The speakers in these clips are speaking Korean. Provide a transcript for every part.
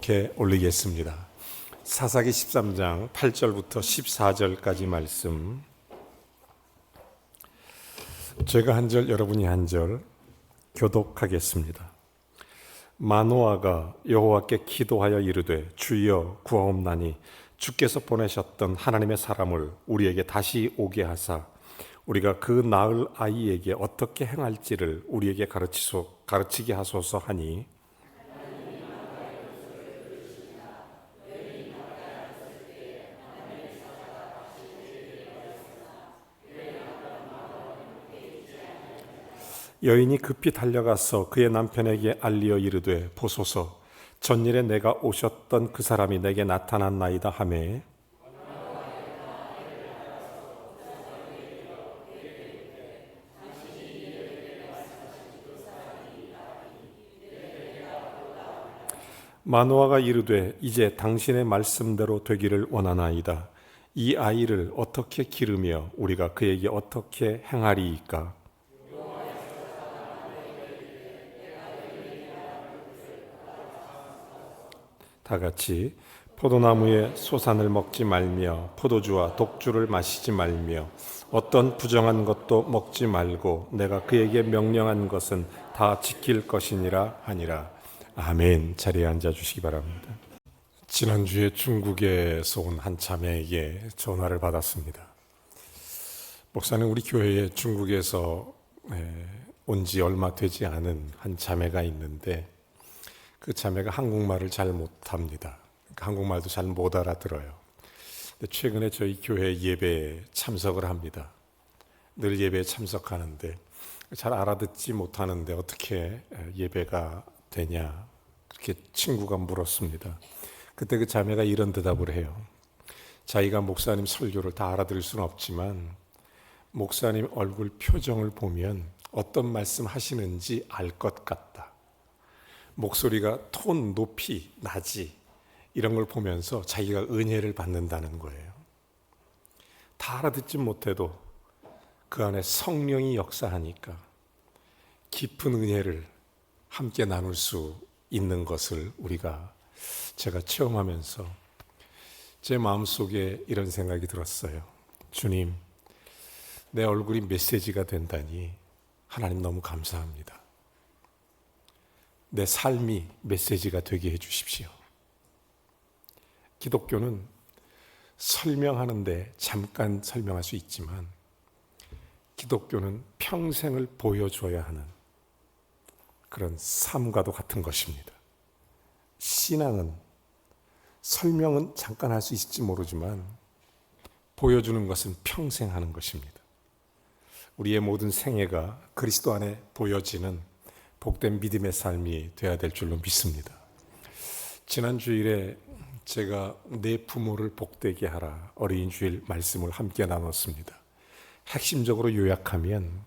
봉독해 올리겠습니다. 사사기 13장 8절부터 14절까지 말씀, 제가 한 절 여러분이 한 절 교독하겠습니다. 마노아가 여호와께 기도하여 이르되 주여 구하옵나니 주께서 보내셨던 하나님의 사람을 우리에게 다시 오게 하사 우리가 그 낳을 아이에게 어떻게 행할지를 우리에게 가르치게 하소서 하니, 여인이 급히 달려가서 그의 남편에게 알리어 이르되 보소서 전일에 내가 오셨던 그 사람이 내게 나타났나이다 하매, 마노아가 이르되 이제 당신의 말씀대로 되기를 원하나이다. 이 아이를 어떻게 기르며 우리가 그에게 어떻게 행하리이까? 다 같이 포도나무의 소산을 먹지 말며 포도주와 독주를 마시지 말며 어떤 부정한 것도 먹지 말고 내가 그에게 명령한 것은 다 지킬 것이니라 하니라. 아멘. 자리에 앉아 주시기 바랍니다. 지난주에 중국에서 온 한 자매에게 전화를 받았습니다. 목사님, 우리 교회에 중국에서 온 지 얼마 되지 않은 한 자매가 있는데 그 자매가 한국말을 잘 못합니다. 한국말도 잘 못 알아들어요. 근데 최근에 저희 교회 예배에 참석을 합니다. 늘 예배에 참석하는데 잘 알아듣지 못하는데 어떻게 예배가 되냐, 그렇게 친구가 물었습니다. 그때 그 자매가 이런 대답을 해요. 자기가 목사님 설교를 다 알아들을 수는 없지만 목사님 얼굴 표정을 보면 어떤 말씀 하시는지 알 것 같다. 목소리가 톤 높이 낮이 이런 걸 보면서 자기가 은혜를 받는다는 거예요. 다 알아듣지 못해도 그 안에 성령이 역사하니까 깊은 은혜를 함께 나눌 수 있는 것을 제가 체험하면서 제 마음속에 이런 생각이 들었어요. 주님, 내 얼굴이 메시지가 된다니 하나님 너무 감사합니다. 내 삶이 메시지가 되게 해주십시오. 기독교는 설명하는데 잠깐 설명할 수 있지만 기독교는 평생을 보여줘야 하는 그런 삶과도 같은 것입니다. 신앙은 설명은 잠깐 할 수 있을지 모르지만 보여주는 것은 평생 하는 것입니다. 우리의 모든 생애가 그리스도 안에 보여지는 복된 믿음의 삶이 되어야 될 줄로 믿습니다. 지난 주일에 제가 내 부모를 복되게 하라 어린이 주일 말씀을 함께 나눴습니다. 핵심적으로 요약하면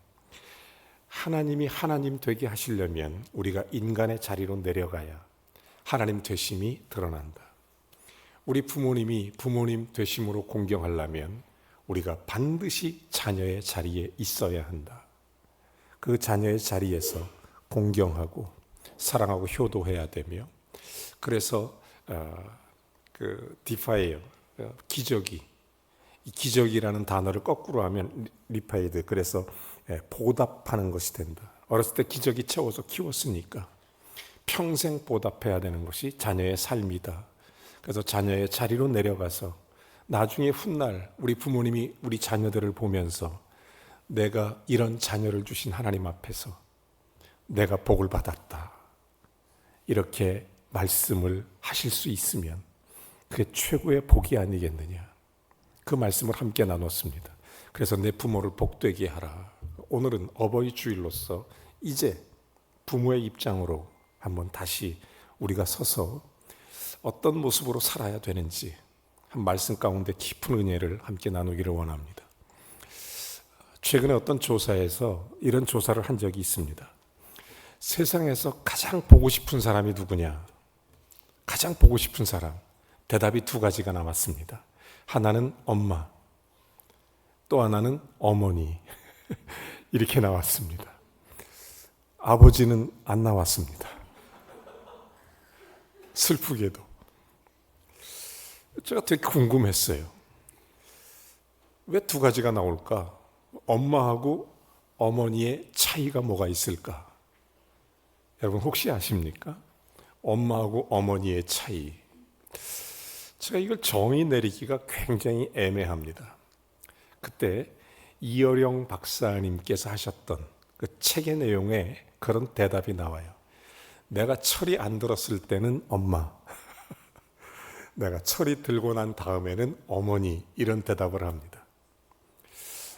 하나님이 하나님 되게 하시려면 우리가 인간의 자리로 내려가야 하나님 되심이 드러난다. 우리 부모님이 부모님 되심으로 공경하려면 우리가 반드시 자녀의 자리에 있어야 한다. 그 자녀의 자리에서 공경하고 사랑하고 효도해야 되며, 그래서 디파이어, 기저귀, 이 기저귀라는 단어를 거꾸로 하면 리파이드, 그래서 보답하는 것이 된다. 어렸을 때 기저귀 채워서 키웠으니까 평생 보답해야 되는 것이 자녀의 삶이다. 그래서 자녀의 자리로 내려가서 나중에 훗날 우리 부모님이 우리 자녀들을 보면서 내가 이런 자녀를 주신 하나님 앞에서 내가 복을 받았다, 이렇게 말씀을 하실 수 있으면 그게 최고의 복이 아니겠느냐. 그 말씀을 함께 나눴습니다. 그래서 내 부모를 복되게 하라. 오늘은 어버이 주일로서 이제 부모의 입장으로 한번 다시 우리가 서서 어떤 모습으로 살아야 되는지 한 말씀 가운데 깊은 은혜를 함께 나누기를 원합니다. 최근에 어떤 조사에서 이런 조사를 한 적이 있습니다. 세상에서 가장 보고 싶은 사람이 누구냐? 가장 보고 싶은 사람. 대답이 두 가지가 나왔습니다. 하나는 엄마, 또 하나는 어머니. 이렇게 나왔습니다. 아버지는 안 나왔습니다. 슬프게도. 제가 되게 궁금했어요. 왜 두 가지가 나올까? 엄마하고 어머니의 차이가 뭐가 있을까? 여러분 혹시 아십니까? 엄마하고 어머니의 차이. 제가 이걸 정의 내리기가 굉장히 애매합니다. 그때 이어령 박사님께서 하셨던 그 책의 내용에 그런 대답이 나와요. 내가 철이 안 들었을 때는 엄마, 내가 철이 들고 난 다음에는 어머니, 이런 대답을 합니다.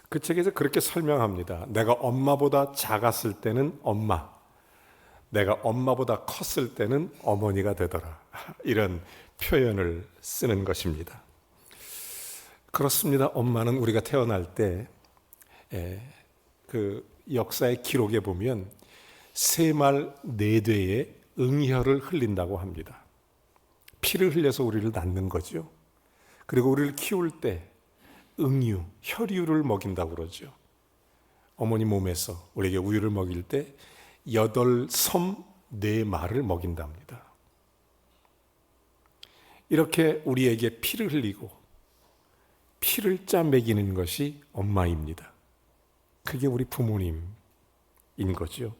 그 책에서 그렇게 설명합니다. 내가 엄마보다 작았을 때는 엄마, 내가 엄마보다 컸을 때는 어머니가 되더라. 이런 표현을 쓰는 것입니다. 그렇습니다. 엄마는 우리가 태어날 때 그 역사의 기록에 보면 세 말 네 되의 응혈을 흘린다고 합니다. 피를 흘려서 우리를 낳는 거죠. 그리고 우리를 키울 때 응유, 혈유를 먹인다고 그러죠. 어머니 몸에서 우리에게 우유를 먹일 때 8섬 4말을 먹인답니다. 이렇게 우리에게 피를 흘리고 피를 짜 먹이는 것이 엄마입니다. 그게 우리 부모님인 거죠.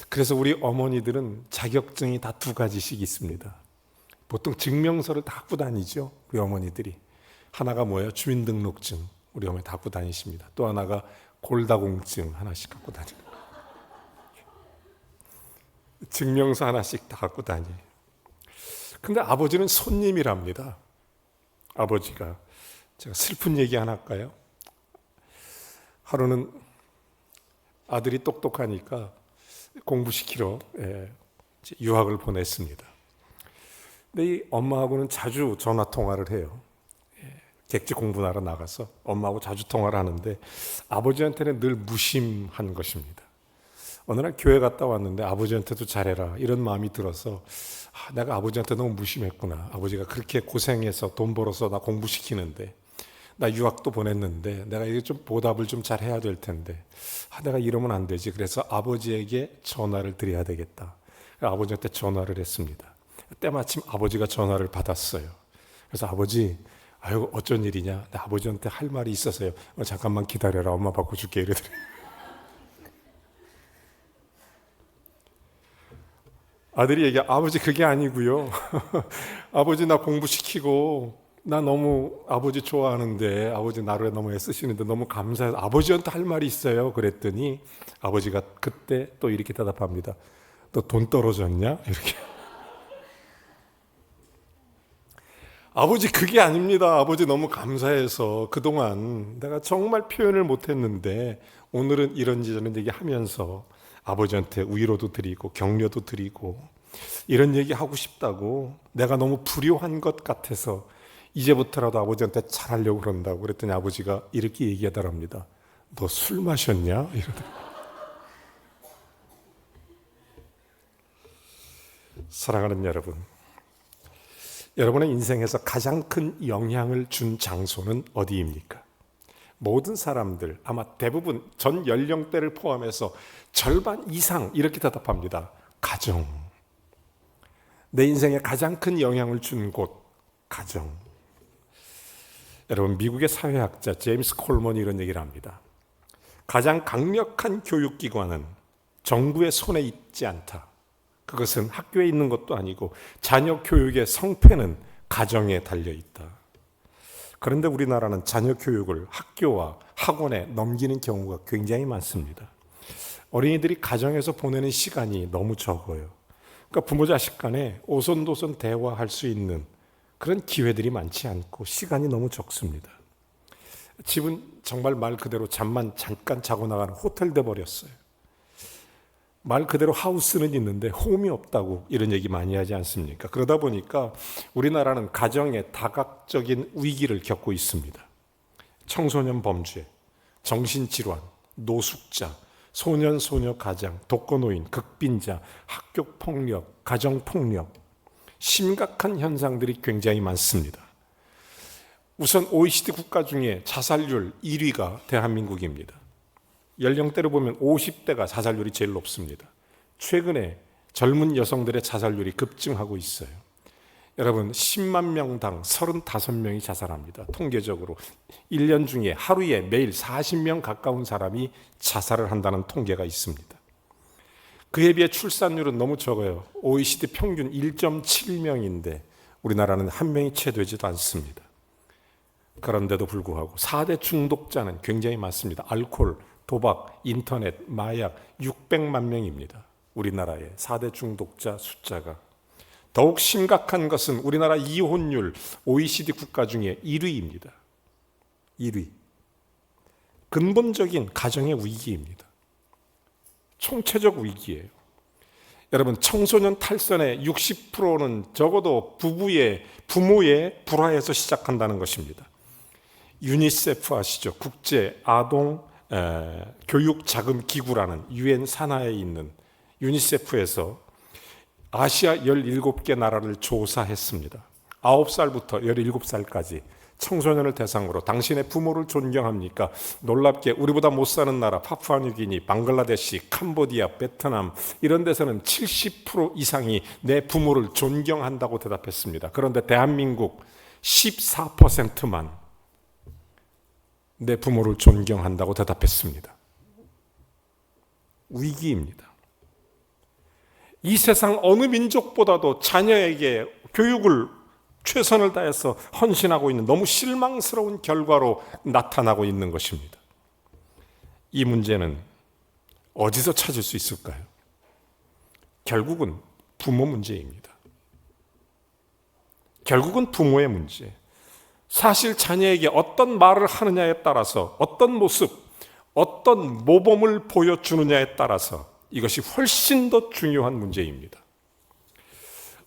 그래서 우리 어머니들은 자격증이 다 2가지씩 있습니다. 보통 증명서를 다 갖고 다니죠. 우리 어머니들이. 하나가 뭐예요? 주민등록증. 우리 어머니 다 갖고 다니십니다. 또 하나가 골다공증 하나씩 갖고 다니고. 증명서 하나씩 다 갖고 다니. 근데 아버지는 손님이랍니다. 아버지가. 제가 슬픈 얘기 하나 할까요? 하루는 아들이 똑똑하니까 공부시키러 유학을 보냈습니다. 근데 이 엄마하고는 자주 전화 통화를 해요. 객지 공부하러 나가서 엄마하고 자주 통화를 하는데 아버지한테는 늘 무심한 것입니다. 어느 날 교회 갔다 왔는데 아버지한테도 잘해라 이런 마음이 들어서 내가 아버지한테 너무 무심했구나. 아버지가 그렇게 고생해서 돈 벌어서 나 공부시키는데 나 유학도 보냈는데 내가 이게 좀 보답을 좀 잘해야 될 텐데 내가 이러면 안 되지. 그래서 아버지에게 전화를 드려야 되겠다. 아버지한테 전화를 했습니다. 때마침 아버지가 전화를 받았어요. 그래서 아버지, 아유 어쩐 일이냐? 나 아버지한테 할 말이 있어서요. 잠깐만 기다려라. 엄마 바꿔줄게. 이러더니 아들이 얘기해. 아버지 그게 아니고요. 아버지 나 공부시키고 나 너무 아버지 좋아하는데 아버지 나를 너무 애쓰시는데 너무 감사해서 아버지한테 할 말이 있어요. 그랬더니 아버지가 그때 또 이렇게 대답합니다. 너 돈 떨어졌냐? 이렇게. 아버지 그게 아닙니다. 아버지 너무 감사해서 그동안 내가 정말 표현을 못했는데 오늘은 이런지 저런지 얘기하면서 아버지한테 위로도 드리고 격려도 드리고 이런 얘기 하고 싶다고 내가 너무 불효한 것 같아서 이제부터라도 아버지한테 잘하려고 그런다고. 그랬더니 아버지가 이렇게 얘기하더랍니다. 너 술 마셨냐? 이러더라고요. 사랑하는 여러분, 여러분의 인생에서 가장 큰 영향을 준 장소는 어디입니까? 모든 사람들, 아마 대부분 전 연령대를 포함해서 절반 이상 이렇게 대답합니다. 가정. 내 인생에 가장 큰 영향을 준 곳, 가정. 여러분, 미국의 사회학자 제임스 콜먼이 이런 얘기를 합니다. 가장 강력한 교육기관은 정부의 손에 있지 않다. 그것은 학교에 있는 것도 아니고 자녀 교육의 성패는 가정에 달려있다. 그런데 우리나라는 자녀 교육을 학교와 학원에 넘기는 경우가 굉장히 많습니다. 어린이들이 가정에서 보내는 시간이 너무 적어요. 그러니까 부모 자식 간에 오손도손 대화할 수 있는 그런 기회들이 많지 않고 시간이 너무 적습니다. 집은 정말 말 그대로 잠만 잠깐 자고 나가는 호텔 돼 버렸어요. 말 그대로 하우스는 있는데 홈이 없다고 이런 얘기 많이 하지 않습니까? 그러다 보니까 우리나라는 가정의 다각적인 위기를 겪고 있습니다. 청소년 범죄, 정신질환, 노숙자, 소년, 소녀 가장, 독거노인, 극빈자, 학교폭력, 가정폭력, 심각한 현상들이 굉장히 많습니다. 우선 OECD 국가 중에 자살률 1위가 대한민국입니다. 연령대로 보면 50대가 자살률이 제일 높습니다. 최근에 젊은 여성들의 자살률이 급증하고 있어요. 여러분 10만 명당 35명이 자살합니다. 통계적으로 1년 중에 하루에 매일 40명 가까운 사람이 자살을 한다는 통계가 있습니다. 그에 비해 출산율은 너무 적어요. OECD 평균 1.7명인데 우리나라는 한 명이 채 되지도 않습니다. 그런데도 불구하고 4대 중독자는 굉장히 많습니다. 알코올, 도박, 인터넷, 마약 600만 명입니다. 우리나라의 4대 중독자 숫자가. 더욱 심각한 것은 우리나라 이혼율 OECD 국가 중에 1위입니다. 1위. 근본적인 가정의 위기입니다. 총체적 위기예요. 여러분 청소년 탈선의 60%는 적어도 부모의 불화에서 시작한다는 것입니다. 유니세프 아시죠? 국제 아동 교육 자금 기구라는 유엔 산하에 있는 유니세프에서 아시아 17개 나라를 조사했습니다. 9살부터 17살까지 청소년을 대상으로 당신의 부모를 존경합니까? 놀랍게 우리보다 못 사는 나라 파푸아뉴기니, 방글라데시, 캄보디아, 베트남 이런 데서는 70% 이상이 내 부모를 존경한다고 대답했습니다. 그런데 대한민국 14%만 내 부모를 존경한다고 대답했습니다. 위기입니다. 이 세상 어느 민족보다도 자녀에게 교육을 최선을 다해서 헌신하고 있는 너무 실망스러운 결과로 나타나고 있는 것입니다. 이 문제는 어디서 찾을 수 있을까요? 결국은 부모 문제입니다. 결국은 부모의 문제. 사실 자녀에게 어떤 말을 하느냐에 따라서 어떤 모습, 어떤 모범을 보여주느냐에 따라서 이것이 훨씬 더 중요한 문제입니다.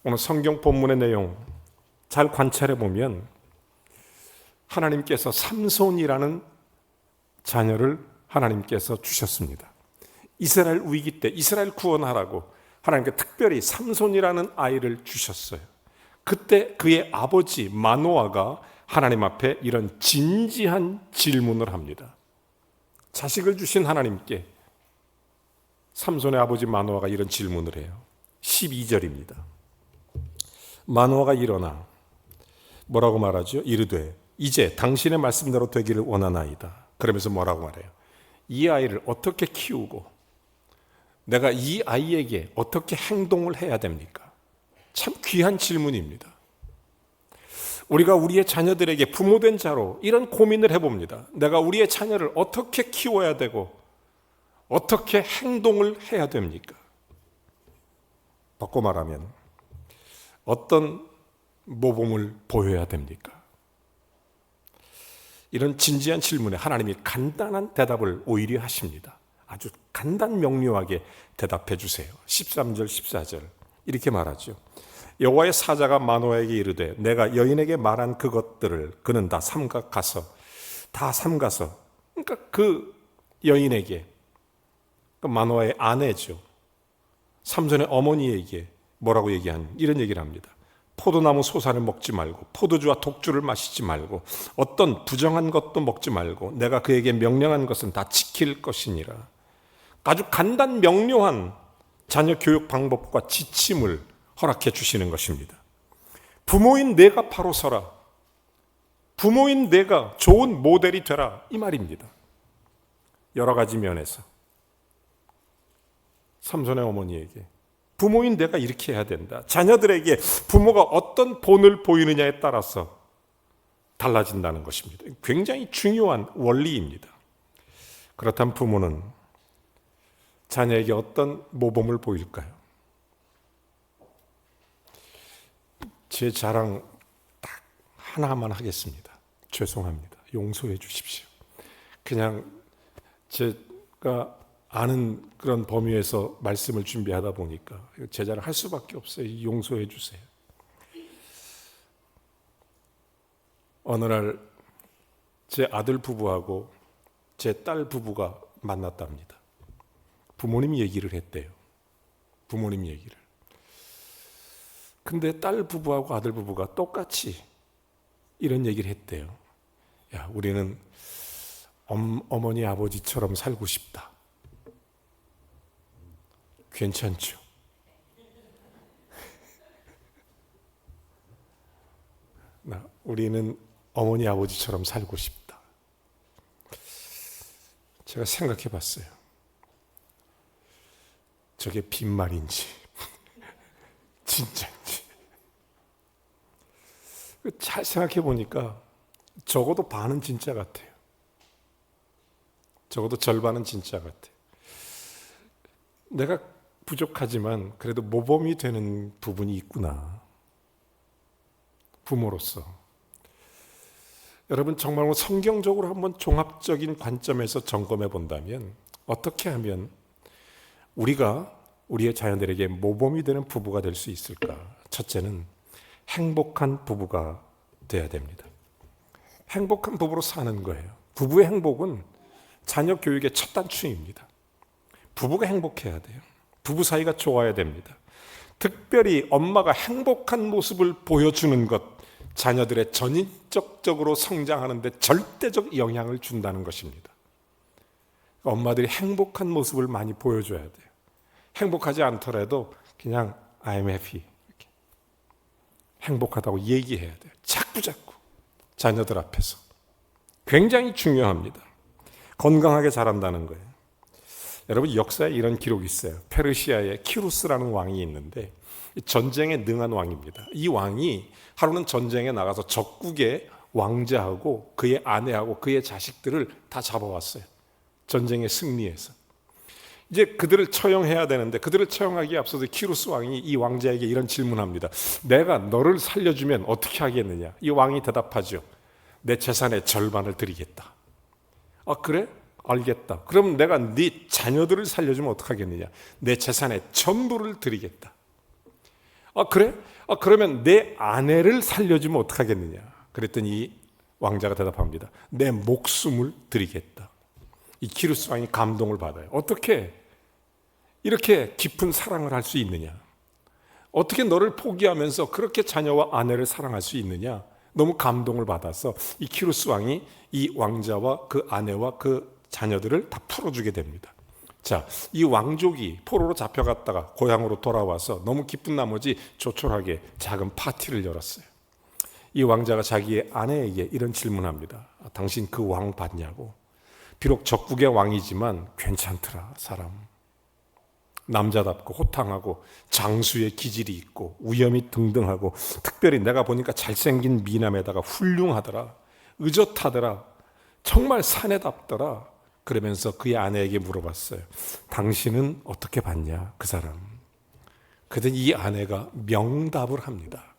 오늘 성경 본문의 내용 잘 관찰해 보면 하나님께서 삼손이라는 자녀를 하나님께서 주셨습니다. 이스라엘 위기 때 이스라엘 구원하라고 하나님께 특별히 삼손이라는 아이를 주셨어요. 그때 그의 아버지 마노아가 하나님 앞에 이런 진지한 질문을 합니다. 자식을 주신 하나님께 삼손의 아버지 마노아가 이런 질문을 해요. 12절입니다. 마노아가 일어나 뭐라고 말하죠? 이르되 이제 당신의 말씀대로 되기를 원하나이다. 그러면서 뭐라고 말해요? 이 아이를 어떻게 키우고 내가 이 아이에게 어떻게 행동을 해야 됩니까? 참 귀한 질문입니다. 우리가 우리의 자녀들에게 부모된 자로 이런 고민을 해봅니다. 내가 우리의 자녀를 어떻게 키워야 되고 어떻게 행동을 해야 됩니까? 바꿔 말하면 어떤 모범을 보여야 됩니까? 이런 진지한 질문에 하나님이 간단한 대답을 오히려 하십니다. 아주 간단 명료하게 대답해 주세요. 13절 14절 이렇게 말하죠. 여호와의 사자가 마노아에게 이르되 내가 여인에게 말한 그것들을 그는 다 삼가서 그러니까 그 여인에게 그 마노아의 아내죠. 삼손의 어머니에게 뭐라고 이런 얘기를 합니다. 포도나무 소산을 먹지 말고 포도주와 독주를 마시지 말고 어떤 부정한 것도 먹지 말고 내가 그에게 명령한 것은 다 지킬 것이니라. 아주 간단 명료한 자녀 교육 방법과 지침을 허락해 주시는 것입니다. 부모인 내가 바로 서라. 부모인 내가 좋은 모델이 되라. 이 말입니다. 여러 가지 면에서 삼손의 어머니에게 부모인 내가 이렇게 해야 된다. 자녀들에게 부모가 어떤 본을 보이느냐에 따라서 달라진다는 것입니다. 굉장히 중요한 원리입니다. 그렇다면 부모는 자녀에게 어떤 모범을 보일까요? 제 자랑 딱 하나만 하겠습니다. 죄송합니다. 용서해 주십시오. 그냥 제가 아는 그런 범위에서 말씀을 준비하다 보니까 제 자랑 할 수밖에 없어요. 용서해 주세요. 어느 날 제 아들 부부하고 제 딸 부부가 만났답니다. 부모님 얘기를 했대요. 부모님 얘기를. 근데 딸 부부하고 아들 부부가 똑같이 이런 얘기를 했대요. 야, 우리는 어머니 아버지처럼 살고 싶다. 괜찮죠? 우리는 어머니 아버지처럼 살고 싶다. 제가 생각해 봤어요. 저게 빈말인지 진짜인지. 잘 생각해 보니까 적어도 반은 진짜 같아요. 적어도 절반은 진짜 같아요. 내가 부족하지만 그래도 모범이 되는 부분이 있구나. 부모로서. 여러분 정말 성경적으로 한번 종합적인 관점에서 점검해 본다면 어떻게 하면 우리가 우리의 자녀들에게 모범이 되는 부부가 될 수 있을까? 첫째는 행복한 부부가 돼야 됩니다. 행복한 부부로 사는 거예요. 부부의 행복은 자녀 교육의 첫 단추입니다. 부부가 행복해야 돼요. 부부 사이가 좋아야 됩니다. 특별히 엄마가 행복한 모습을 보여주는 것, 자녀들의 전인격적으로 성장하는 데 절대적 영향을 준다는 것입니다. 엄마들이 행복한 모습을 많이 보여줘야 돼요. 행복하지 않더라도 그냥 I'm happy 이렇게 행복하다고 얘기해야 돼요. 자꾸자꾸 자녀들 앞에서. 굉장히 중요합니다. 건강하게 자란다는 거예요. 여러분 역사에 이런 기록이 있어요. 페르시아에 키루스라는 왕이 있는데 전쟁에 능한 왕입니다. 이 왕이 하루는 전쟁에 나가서 적국의 왕자하고 그의 아내하고 그의 자식들을 다 잡아왔어요. 전쟁에 승리해서. 이제 그들을 처형해야 되는데 그들을 처형하기에 앞서서 키루스 왕이 이 왕자에게 이런 질문합니다. 내가 너를 살려주면 어떻게 하겠느냐? 이 왕이 대답하죠. 내 재산의 절반을 드리겠다. 아 그래? 알겠다. 그럼 내가 네 자녀들을 살려주면 어떡하겠느냐? 내 재산의 전부를 드리겠다. 아 그래? 아 그러면 내 아내를 살려주면 어떡하겠느냐? 그랬더니 이 왕자가 대답합니다. 내 목숨을 드리겠다. 이 키루스 왕이 감동을 받아요. 어떻게 이렇게 깊은 사랑을 할 수 있느냐? 어떻게 너를 포기하면서 그렇게 자녀와 아내를 사랑할 수 있느냐? 너무 감동을 받아서 이 키루스 왕이 이 왕자와 그 아내와 그 자녀들을 다 풀어주게 됩니다. 자, 이 왕족이 포로로 잡혀갔다가 고향으로 돌아와서 너무 기쁜 나머지 조촐하게 작은 파티를 열었어요. 이 왕자가 자기의 아내에게 이런 질문합니다. 당신 그 왕 봤냐고. 비록 적국의 왕이지만 괜찮더라 사람. 남자답고 호탕하고 장수의 기질이 있고 우염이 등등하고 특별히 내가 보니까 잘생긴 미남에다가 훌륭하더라. 의젓하더라. 정말 사내답더라. 그러면서 그의 아내에게 물어봤어요. 당신은 어떻게 봤냐 그 사람. 그랬더니 이 아내가 명답을 합니다.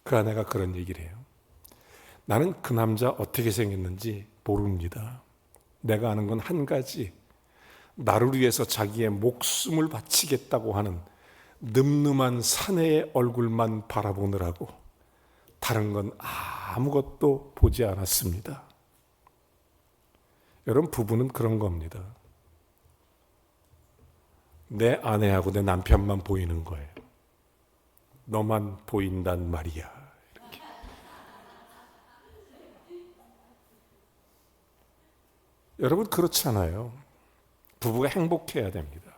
그 아내가 그런 얘기를 해요. 나는 그 남자 어떻게 생겼는지 모릅니다. 내가 아는 건 한 가지. 나를 위해서 자기의 목숨을 바치겠다고 하는 늠름한 사내의 얼굴만 바라보느라고 다른 건 아무것도 보지 않았습니다. 여러분 부부는 그런 겁니다. 내 아내하고 내 남편만 보이는 거예요. 너만 보인단 말이야. 이렇게. 여러분 그렇잖아요. 부부가 행복해야 됩니다.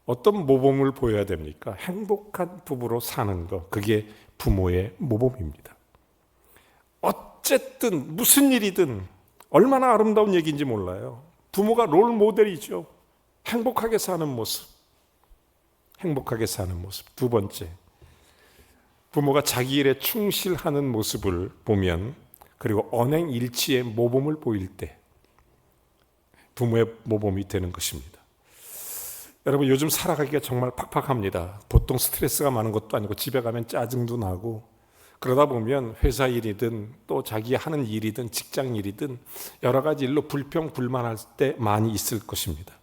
어떤 모범을 보여야 됩니까? 행복한 부부로 사는 거, 그게 부모의 모범입니다. 어쨌든 무슨 일이든 얼마나 아름다운 얘기인지 몰라요. 부모가 롤 모델이죠. 행복하게 사는 모습. 행복하게 사는 모습. 두 번째, 부모가 자기 일에 충실하는 모습을 보면, 그리고 언행일치의 모범을 보일 때 부모의 모범이 되는 것입니다. 여러분 요즘 살아가기가 정말 팍팍합니다. 보통 스트레스가 많은 것도 아니고 집에 가면 짜증도 나고 그러다 보면 회사 일이든 또 자기 하는 일이든 직장 일이든 여러 가지 일로 불평 불만할 때 많이 있을 것입니다.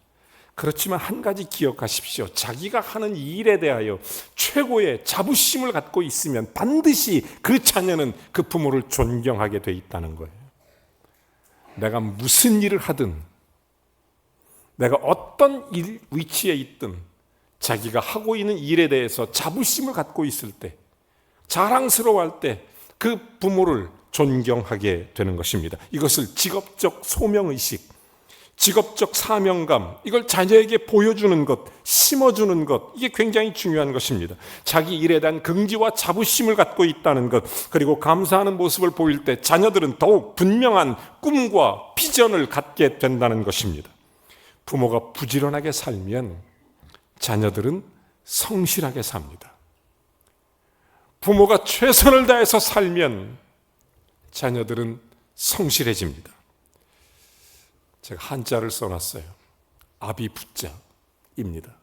그렇지만 한 가지 기억하십시오. 자기가 하는 일에 대하여 최고의 자부심을 갖고 있으면 반드시 그 자녀는 그 부모를 존경하게 돼 있다는 거예요. 내가 무슨 일을 하든 내가 어떤 위치에 있든 자기가 하고 있는 일에 대해서 자부심을 갖고 있을 때, 자랑스러워할 때 그 부모를 존경하게 되는 것입니다. 이것을 직업적 소명의식, 직업적 사명감, 이걸 자녀에게 보여주는 것, 심어주는 것, 이게 굉장히 중요한 것입니다. 자기 일에 대한 긍지와 자부심을 갖고 있다는 것, 그리고 감사하는 모습을 보일 때 자녀들은 더욱 분명한 꿈과 비전을 갖게 된다는 것입니다. 부모가 부지런하게 살면 자녀들은 성실하게 삽니다. 부모가 최선을 다해서 살면 자녀들은 성실해집니다. 제가 한자를 써놨어요. 아비부자입니다.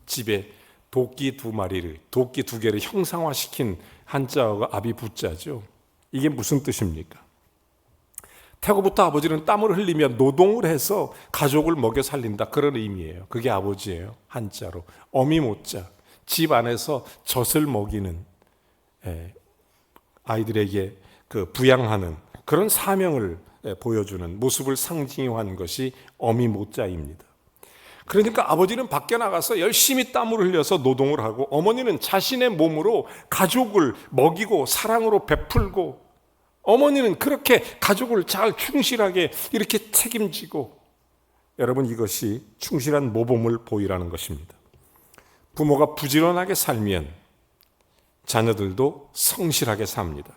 집에 도끼 두 개를 형상화시킨 한자어가 아비부자죠. 이게 무슨 뜻입니까? 태고부터 아버지는 땀을 흘리며 노동을 해서 가족을 먹여 살린다, 그런 의미예요. 그게 아버지예요. 한자로 어미모자, 집 안에서 젖을 먹이는, 아이들에게 그 부양하는 그런 사명을 보여주는 모습을 상징화한 것이 어미모자입니다. 그러니까 아버지는 밖에 나가서 열심히 땀을 흘려서 노동을 하고, 어머니는 자신의 몸으로 가족을 먹이고 사랑으로 베풀고, 어머니는 그렇게 가족을 잘 충실하게 이렇게 책임지고, 여러분, 이것이 충실한 모범을 보이라는 것입니다. 부모가 부지런하게 살면 자녀들도 성실하게 삽니다.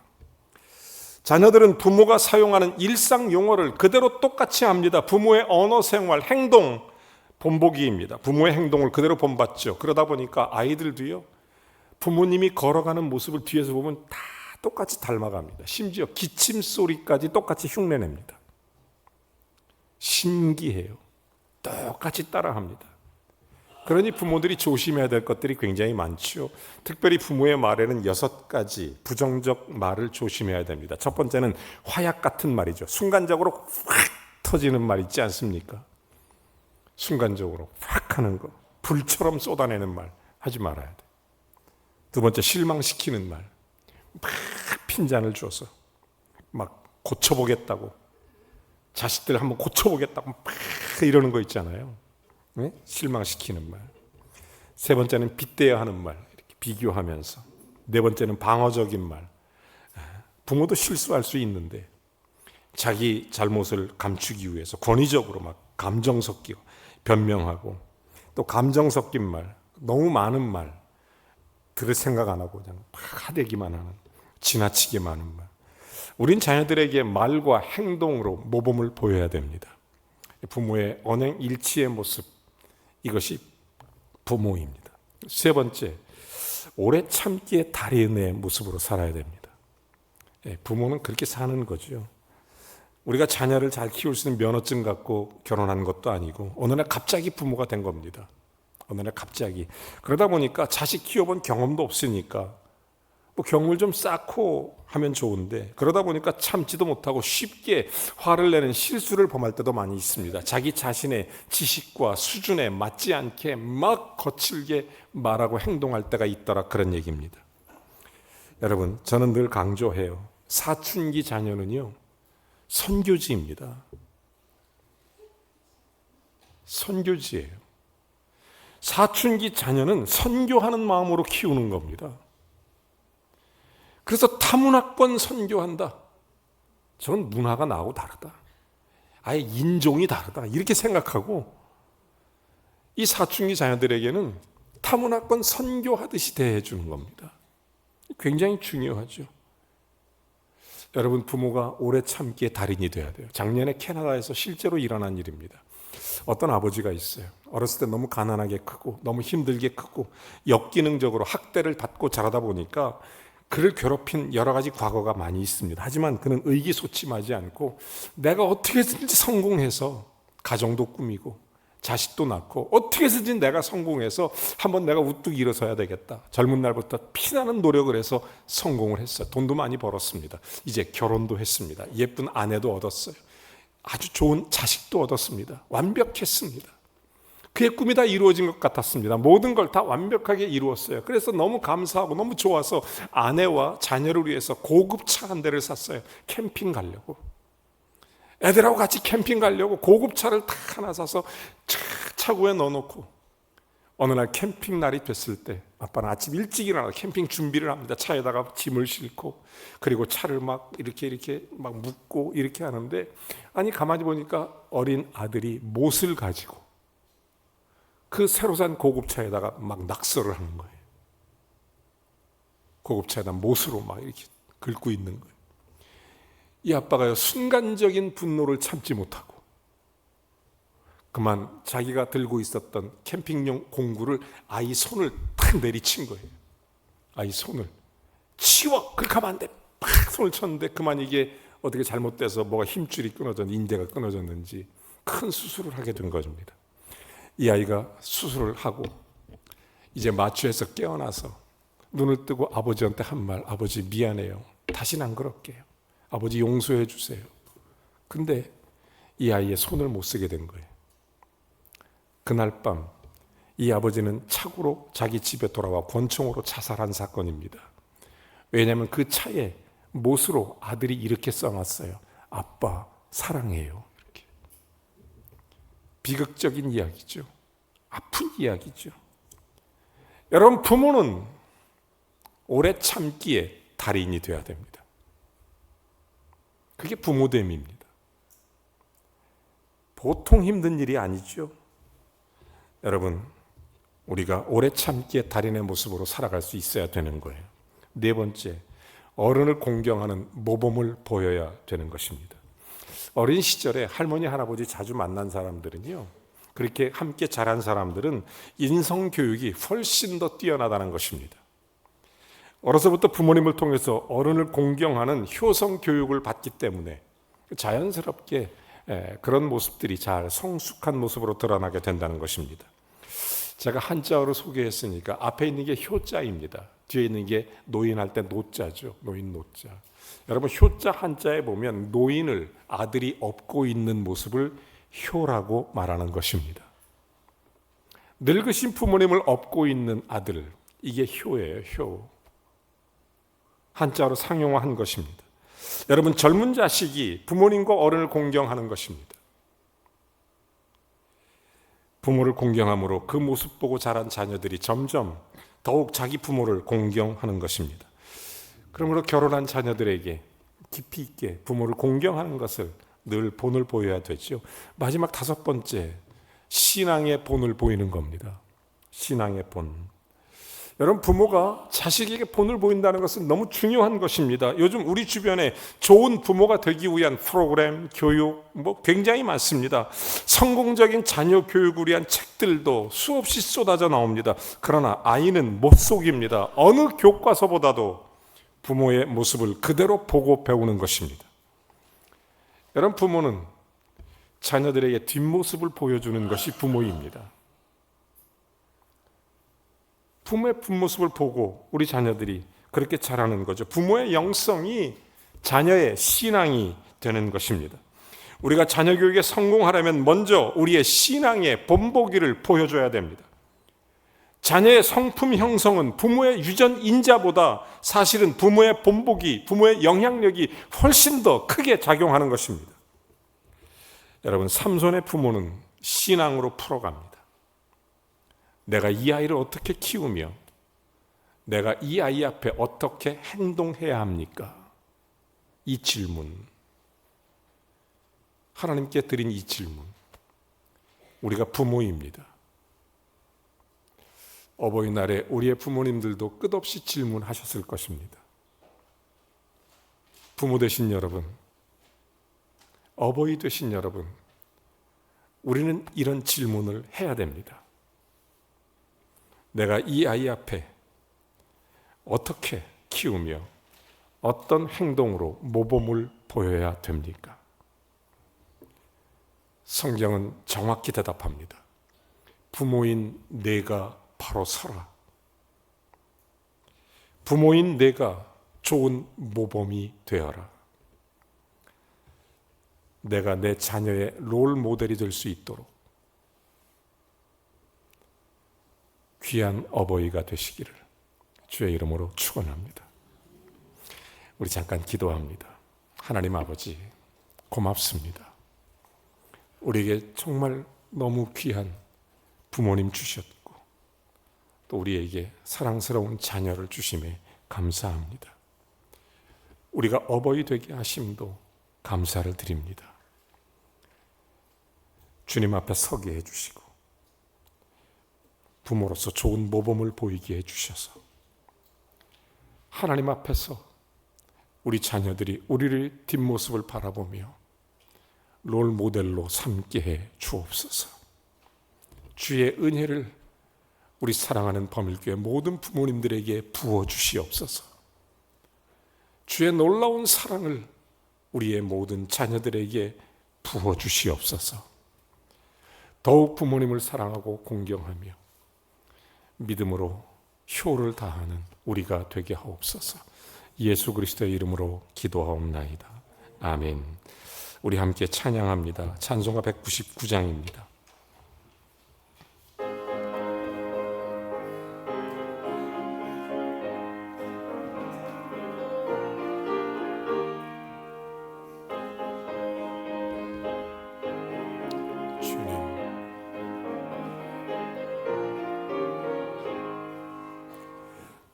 자녀들은 부모가 사용하는 일상 용어를 그대로 똑같이 합니다. 부모의 언어 생활, 행동, 본보기입니다. 부모의 행동을 그대로 본받죠. 그러다 보니까 아이들도요, 부모님이 걸어가는 모습을 뒤에서 보면 다 똑같이 닮아갑니다. 심지어 기침 소리까지 똑같이 흉내냅니다. 신기해요. 똑같이 따라합니다. 그러니 부모들이 조심해야 될 것들이 굉장히 많죠. 특별히 부모의 말에는 6가지 부정적 말을 조심해야 됩니다. 첫 번째는 화약 같은 말이죠. 순간적으로 확 터지는 말 있지 않습니까? 순간적으로 확 하는 거, 불처럼 쏟아내는 말 하지 말아야 돼. 두 번째, 실망시키는 말. 막 핀잔을 줘서 막 고쳐보겠다고, 자식들 한번 고쳐보겠다고 막 이러는 거 있잖아요. 네? 실망시키는 말. 세 번째는 빗대어 하는 말, 이렇게 비교하면서. 네 번째는 방어적인 말. 부모도 실수할 수 있는데 자기 잘못을 감추기 위해서 권위적으로 막 감정 섞이고 변명하고, 또 감정 섞인 말, 너무 많은 말, 들을 생각 안 하고 그냥 하대기만 하는, 지나치게 많은 말. 우린 자녀들에게 말과 행동으로 모범을 보여야 됩니다. 부모의 언행 일치의 모습, 이것이 부모입니다. 세 번째, 오래 참기의 달인의 모습으로 살아야 됩니다. 부모는 그렇게 사는 거죠. 우리가 자녀를 잘 키울 수 있는 면허증 갖고 결혼한 것도 아니고, 어느 날 갑자기 부모가 된 겁니다. 어느 날 갑자기. 그러다 보니까 자식 키워본 경험도 없으니까 뭐 경험을 좀 쌓고 하면 좋은데, 그러다 보니까 참지도 못하고 쉽게 화를 내는 실수를 범할 때도 많이 있습니다. 자기 자신의 지식과 수준에 맞지 않게 막 거칠게 말하고 행동할 때가 있더라, 그런 얘기입니다. 여러분, 저는 늘 강조해요. 사춘기 자녀는요, 선교지입니다. 선교지예요. 사춘기 자녀는 선교하는 마음으로 키우는 겁니다. 그래서 타문화권 선교한다. 저는 문화가 나하고 다르다. 아예 인종이 다르다. 이렇게 생각하고 이 사춘기 자녀들에게는 타문화권 선교하듯이 대해 주는 겁니다. 굉장히 중요하죠. 여러분, 부모가 오래 참기의 달인이 돼야 돼요. 작년에 캐나다에서 실제로 일어난 일입니다. 어떤 아버지가 있어요. 어렸을 때 너무 가난하게 크고 너무 힘들게 크고 역기능적으로 학대를 받고 자라다 보니까 그를 괴롭힌 여러 가지 과거가 많이 있습니다. 하지만 그는 의기소침하지 않고 내가 어떻게든지 성공해서 가정도 꾸미고 자식도 낳고 어떻게 해서든지 내가 성공해서 한번 내가 우뚝 일어서야 되겠다. 젊은 날부터 피나는 노력을 해서 성공을 했어요. 돈도 많이 벌었습니다. 이제 결혼도 했습니다. 예쁜 아내도 얻었어요. 아주 좋은 자식도 얻었습니다. 완벽했습니다. 그의 꿈이 다 이루어진 것 같았습니다. 모든 걸 다 완벽하게 이루었어요. 그래서 너무 감사하고 너무 좋아서 아내와 자녀를 위해서 고급 차 한 대를 샀어요. 캠핑 가려고. 애들하고 같이 캠핑 가려고 고급 차를 딱 하나 사서 차고에 넣어놓고 어느 날 캠핑 날이 됐을 때 아빠는 아침 일찍 일어나서 캠핑 준비를 합니다. 차에다가 짐을 싣고, 그리고 차를 막 이렇게 막 묶고 이렇게 하는데, 아니 가만히 보니까 어린 아들이 못을 가지고 그 새로 산 고급차에다가 막 낙서를 하는 거예요. 고급차에다 못으로 막 이렇게 긁고 있는 거예요. 이 아빠가요, 순간적인 분노를 참지 못하고 그만 자기가 들고 있었던 캠핑용 공구를 아이 손을 탁 내리친 거예요. 아이 손을 치워! 그렇게 하면 안 돼! 팍 손을 쳤는데 그만 이게 어떻게 잘못돼서 뭐가 힘줄이 끊어졌는지, 인대가 끊어졌는지 큰 수술을 하게 된 것입니다. 이 아이가 수술을 하고 이제 마취해서 깨어나서 눈을 뜨고 아버지한테 한 말, 아버지 미안해요. 다시는 안 그럴게요. 아버지 용서해 주세요. 근데 이 아이의 손을 못 쓰게 된 거예요. 그날 밤 이 아버지는 착오로 자기 집에 돌아와 권총으로 자살한 사건입니다. 왜냐하면 그 차에 못으로 아들이 이렇게 써놨어요. 아빠 사랑해요. 이렇게. 비극적인 이야기죠. 아픈 이야기죠. 여러분, 부모는 오래 참기에 달인이 되어야 됩니다. 그게 부모됨입니다. 보통 힘든 일이 아니죠. 여러분, 우리가 오래 참기의 달인의 모습으로 살아갈 수 있어야 되는 거예요. 네 번째, 어른을 공경하는 모범을 보여야 되는 것입니다. 어린 시절에 할머니, 할아버지 자주 만난 사람들은요, 그렇게 함께 자란 사람들은 인성교육이 훨씬 더 뛰어나다는 것입니다. 어려서부터 부모님을 통해서 어른을 공경하는 효성교육을 받기 때문에 자연스럽게 그런 모습들이 잘 성숙한 모습으로 드러나게 된다는 것입니다. 제가 한자어로 소개했으니까 앞에 있는 게 효자입니다. 뒤에 있는 게 노인할 때 노자죠. 노인 노자. 여러분, 효자 한자에 보면 노인을 아들이 업고 있는 모습을 효라고 말하는 것입니다. 늙으신 부모님을 업고 있는 아들, 이게 효예요. 효. 한자어로 상용화한 것입니다. 여러분, 젊은 자식이 부모님과 어른을 공경하는 것입니다. 부모를 공경함으로 그 모습 보고 자란 자녀들이 점점 더욱 자기 부모를 공경하는 것입니다. 그러므로 결혼한 자녀들에게 깊이 있게 부모를 공경하는 것을 늘 본을 보여야 되죠. 마지막 다섯 번째, 신앙의 본을 보이는 겁니다. 신앙의 본. 여러분, 부모가 자식에게 본을 보인다는 것은 너무 중요한 것입니다. 요즘 우리 주변에 좋은 부모가 되기 위한 프로그램, 교육 굉장히 많습니다. 성공적인 자녀 교육을 위한 책들도 수없이 쏟아져 나옵니다. 그러나 아이는 못 속입니다. 어느 교과서보다도 부모의 모습을 그대로 보고 배우는 것입니다. 여러분, 부모는 자녀들에게 뒷모습을 보여주는 것이 부모입니다. 부모의 뒷모습을 보고 우리 자녀들이 그렇게 자라는 거죠. 부모의 영성이 자녀의 신앙이 되는 것입니다. 우리가 자녀 교육에 성공하려면 먼저 우리의 신앙의 본보기를 보여줘야 됩니다. 자녀의 성품 형성은 부모의 유전 인자보다 사실은 부모의 본보기, 부모의 영향력이 훨씬 더 크게 작용하는 것입니다. 여러분, 삼손의 부모는 신앙으로 풀어갑니다. 내가 이 아이를 어떻게 키우며 내가 이 아이 앞에 어떻게 행동해야 합니까? 이 질문, 하나님께 드린 이 질문, 우리가 부모입니다. 어버이날에 우리의 부모님들도 끝없이 질문하셨을 것입니다. 부모 되신 여러분, 어버이 되신 여러분, 우리는 이런 질문을 해야 됩니다. 내가 이 아이 앞에 어떻게 키우며 어떤 행동으로 모범을 보여야 됩니까? 성경은 정확히 대답합니다. 부모인 내가 바로 서라. 부모인 내가 좋은 모범이 되어라. 내가 내 자녀의 롤 모델이 될 수 있도록 귀한 어버이가 되시기를 주의 이름으로 축원합니다. 우리 잠깐 기도합니다. 하나님 아버지, 고맙습니다. 우리에게 정말 너무 귀한 부모님 주셨고 또 우리에게 사랑스러운 자녀를 주심에 감사합니다. 우리가 어버이 되게 하심도 감사를 드립니다. 주님 앞에 서게 해주시고 부모로서 좋은 모범을 보이게 해주셔서 하나님 앞에서 우리 자녀들이 우리의 뒷모습을 바라보며 롤 모델로 삼게 해 주옵소서. 주의 은혜를 우리 사랑하는 범일교회 모든 부모님들에게 부어 주시옵소서. 주의 놀라운 사랑을 우리의 모든 자녀들에게 부어 주시옵소서. 더욱 부모님을 사랑하고 공경하며 믿음으로 효를 다하는 우리가 되게 하옵소서. 예수 그리스도의 이름으로 기도하옵나이다. 아멘. 우리 함께 찬양합니다. 찬송가 199장입니다.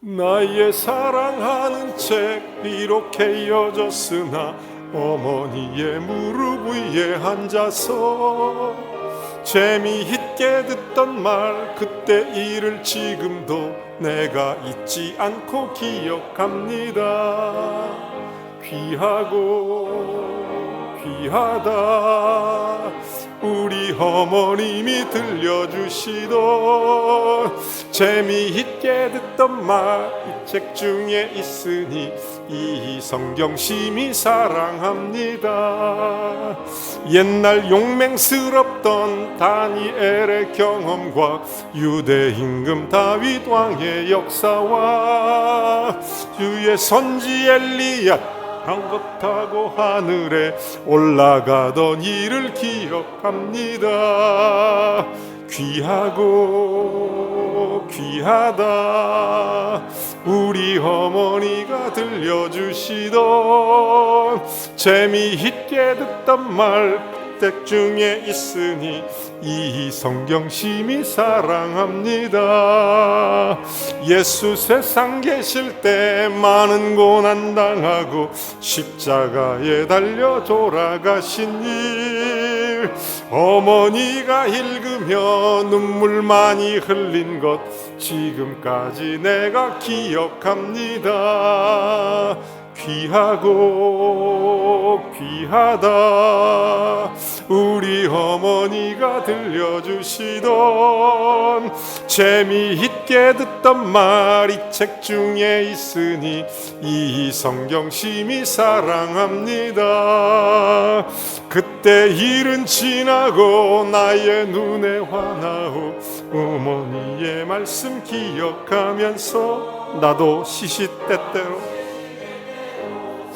나의 사랑하는 책 비록 헤어졌으나 어머니의 무릎 위에 앉아서 재미있게 듣던 말 그때 일을 지금도 내가 잊지 않고 기억합니다. 귀하고 귀하다 우리 어머님이 들려주시던 재미있게 듣던 말 이 책 중에 있으니 이 성경 심히 사랑합니다. 옛날 용맹스럽던 다니엘의 경험과 유대 임금 다윗 왕의 역사와 주의 선지 엘리야 것 타고 하늘에 올라가던 일을 기억합니다. 귀하고 귀하다 우리 어머니가 들려주시던 재미있게 듣던 말 책 중에 있으니 이 성경 심히 사랑합니다. 예수 세상 계실 때 많은 고난 당하고 십자가에 달려 돌아가신 일 어머니가 읽으며 눈물 많이 흘린 것 지금까지 내가 기억합니다. 귀하고 귀하다 우리 어머니가 들려주시던 재미있게 듣던 말 이 책 중에 있으니 이 성경 심히 사랑합니다. 그때 일은 지나고 나의 눈에 환하오 어머니의 말씀 기억하면서 나도 시시때때로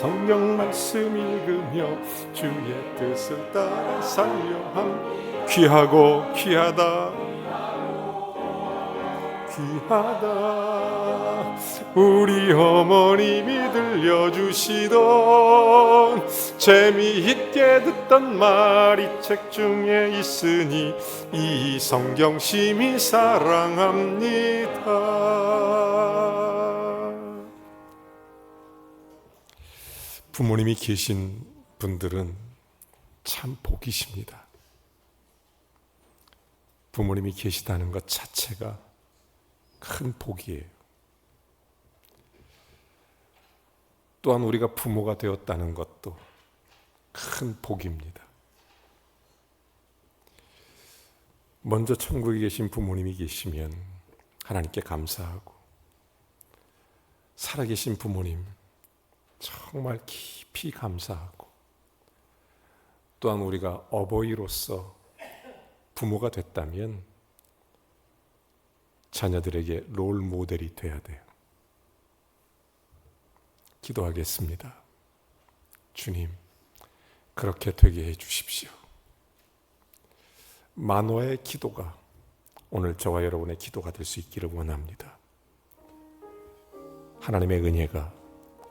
성경 말씀 읽으며 주의 뜻을 따라 살려함. 귀하고 귀하다 귀하다 우리 어머님이 들려주시던 재미있게 듣던 말 이 책 중에 있으니 이 성경 심히 사랑합니다. 부모님이 계신 분들은 참 복이십니다. 부모님이 계시다는 것 자체가 큰 복이에요. 또한 우리가 부모가 되었다는 것도 큰 복입니다. 먼저 천국에 계신 부모님이 계시면 하나님께 감사하고 살아계신 부모님 정말 깊이 감사하고 또한 우리가 어버이로서 부모가 됐다면 자녀들에게 롤 모델이 돼야 돼요. 기도하겠습니다. 주님, 그렇게 되게 해 주십시오. 만호의 기도가 오늘 저와 여러분의 기도가 될 수 있기를 원합니다. 하나님의 은혜가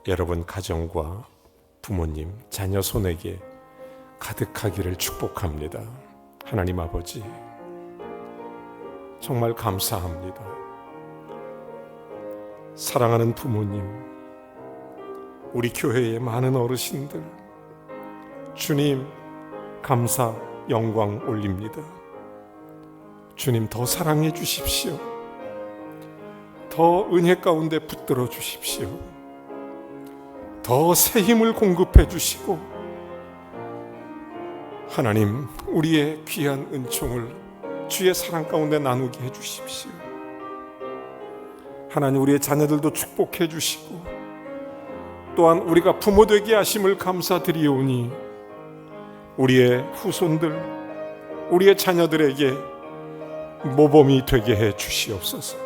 여러분 가정과 부모님, 자녀 손에게 가득하기를 축복합니다. 하나님 아버지, 정말 감사합니다. 사랑하는 부모님, 우리 교회의 많은 어르신들, 주님 감사 영광 올립니다. 주님 더 사랑해 주십시오. 더 은혜 가운데 붙들어 주십시오. 더 새 힘을 공급해 주시고, 하나님 우리의 귀한 은총을 주의 사랑 가운데 나누게 해 주십시오. 하나님 우리의 자녀들도 축복해 주시고, 또한 우리가 부모 되게 하심을 감사드리오니 우리의 후손들, 우리의 자녀들에게 모범이 되게 해 주시옵소서.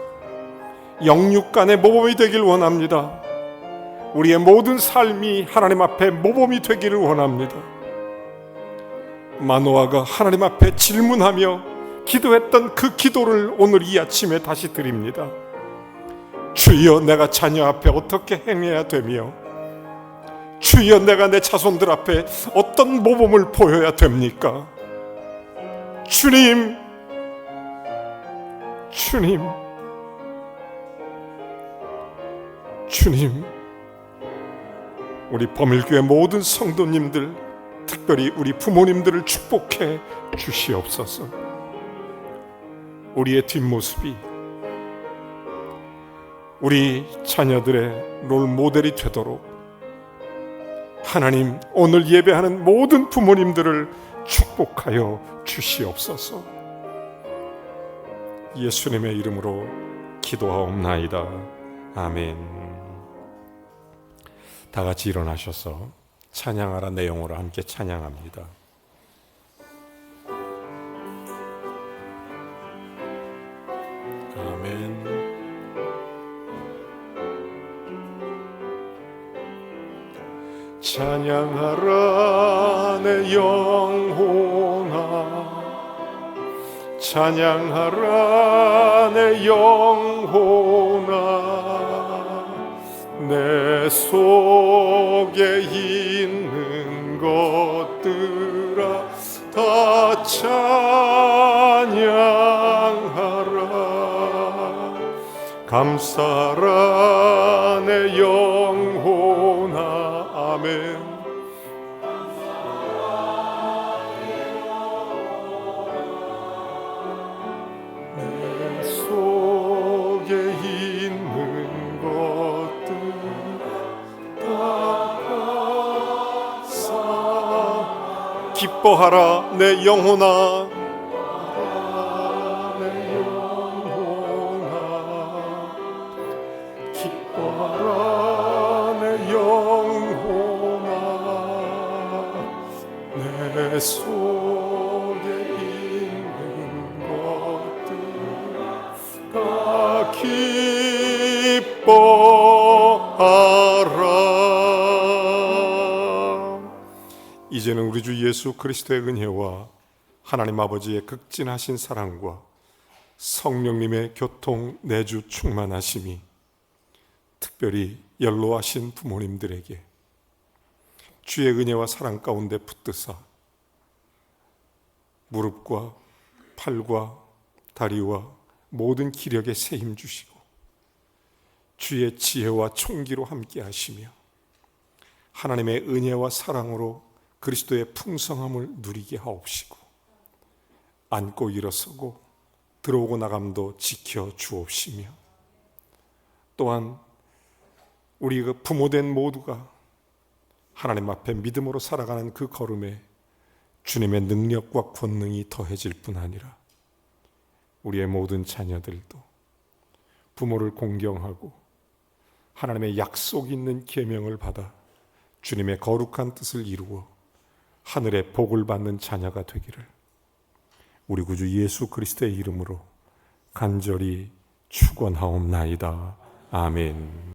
영육 간의 모범이 되길 원합니다. 우리의 모든 삶이 하나님 앞에 모범이 되기를 원합니다. 마노아가 하나님 앞에 질문하며 기도했던 그 기도를 오늘 이 아침에 다시 드립니다. 주여, 내가 자녀 앞에 어떻게 행해야 되며, 주여, 내가 내 자손들 앞에 어떤 모범을 보여야 됩니까? 주님, 주님, 주님, 우리 범일교회 모든 성도님들, 특별히 우리 부모님들을 축복해 주시옵소서. 우리의 뒷모습이 우리 자녀들의 롤 모델이 되도록 하나님 오늘 예배하는 모든 부모님들을 축복하여 주시옵소서. 예수님의 이름으로 기도하옵나이다. 아멘. 다 같이 일어나셔서 찬양하라 내 영혼으로 함께 찬양합니다. 아멘. 찬양하라 내 영혼아, 찬양하라 내 영혼아, 내 속에 있는 것들아 다 찬양하라. 감사하라 내 영혼아. 아멘. 내 속에 있는 것들 다 감사. 기뻐하라 내 영혼아. 내 영혼아. 기뻐하라 내 영혼아. 내 속에 있는 것들 다 기뻐하라. 이제는 우리 주 예수 그리스도의 은혜와 하나님 아버지의 극진하신 사랑과 성령님의 교통 내주 충만하심이 특별히 연로하신 부모님들에게 주의 은혜와 사랑 가운데 붙드사 무릎과 팔과 다리와 모든 기력에 새 힘 주시고 주의 지혜와 총기로 함께 하시며 하나님의 은혜와 사랑으로 그리스도의 풍성함을 누리게 하옵시고 앉고 일어서고 들어오고 나감도 지켜 주옵시며 또한 우리 그 부모된 모두가 하나님 앞에 믿음으로 살아가는 그 걸음에 주님의 능력과 권능이 더해질 뿐 아니라 우리의 모든 자녀들도 부모를 공경하고 하나님의 약속 있는 계명을 받아 주님의 거룩한 뜻을 이루어 하늘의 복을 받는 자녀가 되기를 우리 구주 예수 그리스도의 이름으로 간절히 축원하옵나이다. 아멘.